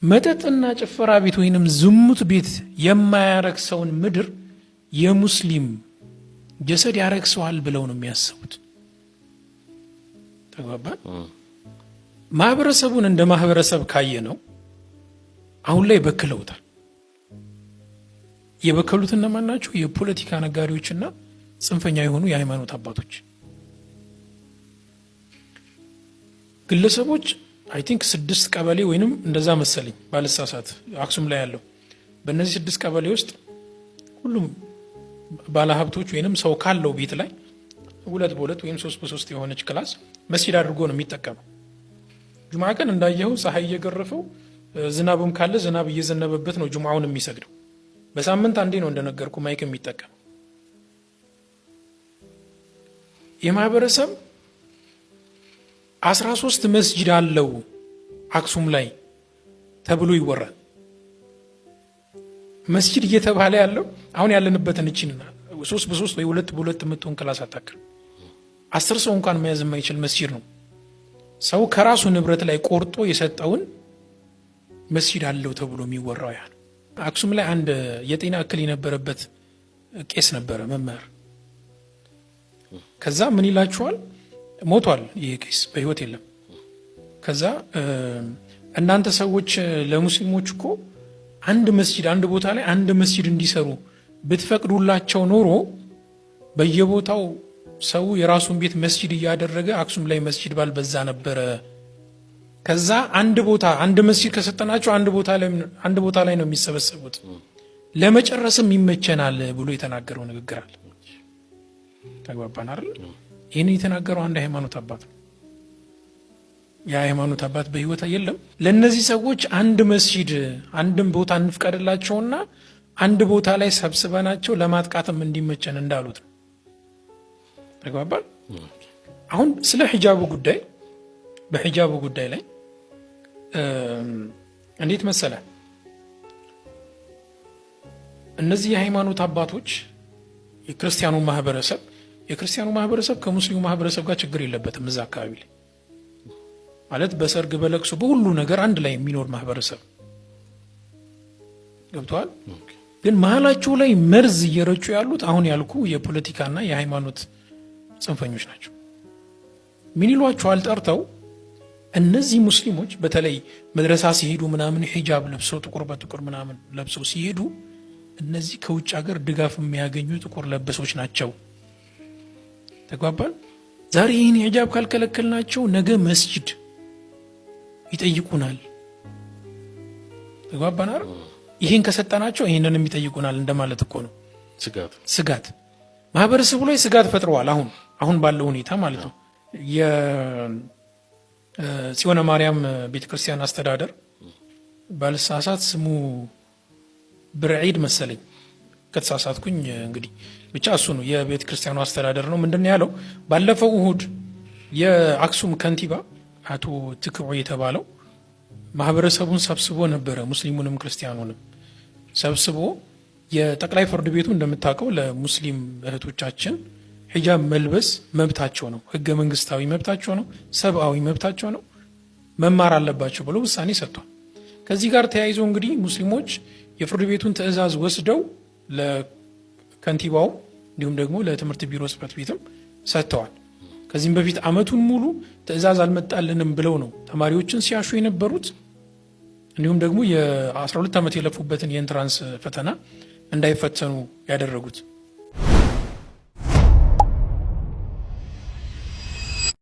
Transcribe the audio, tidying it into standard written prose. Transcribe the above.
መጠጥና ጭፈራ ቤት ወይንም ዝሙት ቤት የማያረክሰውን ምድር የሙስሊም ጀሰድ ያረክሰዋል ብለው ነው የሚያስቡት። ተግባባን። ማህበረሰቡን እንደ ማህበረሰብ ካየ ነው አሁን ላይ በክለውታል። የበከሉት እነማን ናቸው? የፖለቲካ ነጋዴዎችና ጽንፈኛ የሆኑ የሃይማኖት አባቶች። ግለሰቦች አይ ቲንክ 6 ቀበሌ ወይንም እንደዛ መሰለኝ ባለሳሳት አክሱም ላይ ያለው በእነዚህ 6 ቀበሌ ውስጥ ሁሉም ባለሀብቶች ወይንም ሰው ካለው ቤት ላይ 2 በ2 ወይም 3 በ3 የሆነች ክላስ መስጂድ አድርጎ ነው የሚጠቀመው። ጁምዓ ቀን እንዳየው ፀሐይ እየገረፈው ዝናብም ካለ ዝናብ እየዘነበበት ነው ጁምዓውን የሚሰግደው። በሳምንት አንዴ ነው እንደነገርኩ ማይክ የሚጠቀም። የማህበረሰብ 13 መስጂድ አለው አክሱም ላይ ተብሎ ይወራል። መስጂድ እየተባለ ያለው አሁን ያለንበትን እቺና 3 በ3 ወይ 2 በ2 የምትሆን ክላስ አታክል 10 ሰው እንኳን መያዝ የማይችል መስጂድ ነው። ሰው ከራሱ ንብረት ላይ ቆርጦ የሰጠውን መስጂድ አለው ተብሎ የሚወራው ያ ነው። አክሱም ላይ አንድ የጤና እክል የነበረበት ቄስ ነበረ መምህር። ከዛ ምን ይላችኋል? ሞቷል። ይሄ ቄስ በህይወት የለም። ከዛ እናንተ ሰዎች ለሙስሊሞች እኮ አንድ መስጂድ አንድ ቦታ ላይ አንድ መስጂድ እንዲሰሩ ብትፈቅዱላቸው ኖሮ በየቦታው ሰው የራሱን ቤት መስጂድ እያደረገ አክሱም ላይ መስጂድ ባልበዛ ነበረ። ከዛ አንድ ቦታ አንድ መስጂድ ከሰጠናቸው አንድ ቦታ ላይ ነው የሚሰበሰቡት፣ ለመጨረስም ይመቸናል ብሎ የተናገረው ንግግር አለ። ተግባባን አይደል? ይህን የተናገረው አንድ ሃይማኖት አባት ነው። የሃይማኖት አባት በህይወት የለም። ለነዚህ ሰዎች አንድ መስጂድ አንድም ቦታ እንፍቀድላቸውና አንድ ቦታ ላይ ሰብስበናቸው ለማጥቃትም እንዲመቸን እንዳሉት ነው። ተግባባን። አሁን ስለ ሂጃቡ ጉዳይ በሂጃቡ ጉዳይ ላይ እንዴት መሰለ፣ እነዚህ የሃይማኖት አባቶች የክርስቲያኑ ማህበረሰብ ከሙስሊሙ ማህበረሰብ ጋር ችግር የለበትም። እዛ አካባቢ ላይ ማለት በሰርግ በለቅሶ በሁሉ ነገር አንድ ላይ የሚኖር ማህበረሰብ ገብተዋል። ግን መሀላቸው ላይ መርዝ እየረጩ ያሉት አሁን ያልኩ የፖለቲካና የሃይማኖት ጽንፈኞች ናቸው። ምን ይሏቸዋል ጠርተው፣ እነዚህ ሙስሊሞች በተለይ መድረሳ ሲሄዱ ምናምን ሂጃብ ለብሰው ጥቁር በጥቁር ምናምን ለብሰው ሲሄዱ እነዚህ ከውጭ ሀገር ድጋፍ የሚያገኙ ጥቁር ለበሶች ናቸው። ተግባባል። ዛሬ ይህን ሂጃብ ካልከለከልናቸው ነገ መስጂድ ይጠይቁናል። ተግባባን አይደል? ይህን ከሰጠናቸው ይህንንም ይጠይቁናል እንደማለት እኮ ነው። ስጋት ማህበረሰቡ ላይ ስጋት ፈጥረዋል። አሁን ባለው ሁኔታ ማለት ነው። የጽዮን ማርያም ቤተክርስቲያን አስተዳደር ባልሳሳት ስሙ ብርዒድ መሰለኝ፣ ከተሳሳትኩኝ እንግዲህ ብቻ እሱ ነው የቤተ ክርስቲያኑ አስተዳደር ነው። ምንድነው ያለው? ባለፈው እሁድ የአክሱም ከንቲባ አቶ ትክዑ የተባለው ማህበረሰቡን ሰብስቦ ነበረ፣ ሙስሊሙንም ክርስቲያኑንም ሰብስቦ የጠቅላይ ፍርድ ቤቱ እንደምታውቀው ለሙስሊም እህቶቻችን ሂጃብ መልበስ መብታቸው ነው፣ ህገ መንግስታዊ መብታቸው ነው፣ ሰብአዊ መብታቸው ነው፣ መማር አለባቸው ብሎ ውሳኔ ሰጥቷል። ከዚህ ጋር ተያይዞ እንግዲህ ሙስሊሞች የፍርድ ቤቱን ትዕዛዝ ወስደው ለከንቲባው እንዲሁም ደግሞ ለትምህርት ቢሮ ጽሕፈት ቤትም ሰጥተዋል። ከዚህም በፊት አመቱን ሙሉ ትዕዛዝ አልመጣልንም ብለው ነው ተማሪዎችን ሲያሹ የነበሩት። እንዲሁም ደግሞ የ12 ዓመት የለፉበትን የኢንትራንስ ፈተና እንዳይፈተኑ ያደረጉት።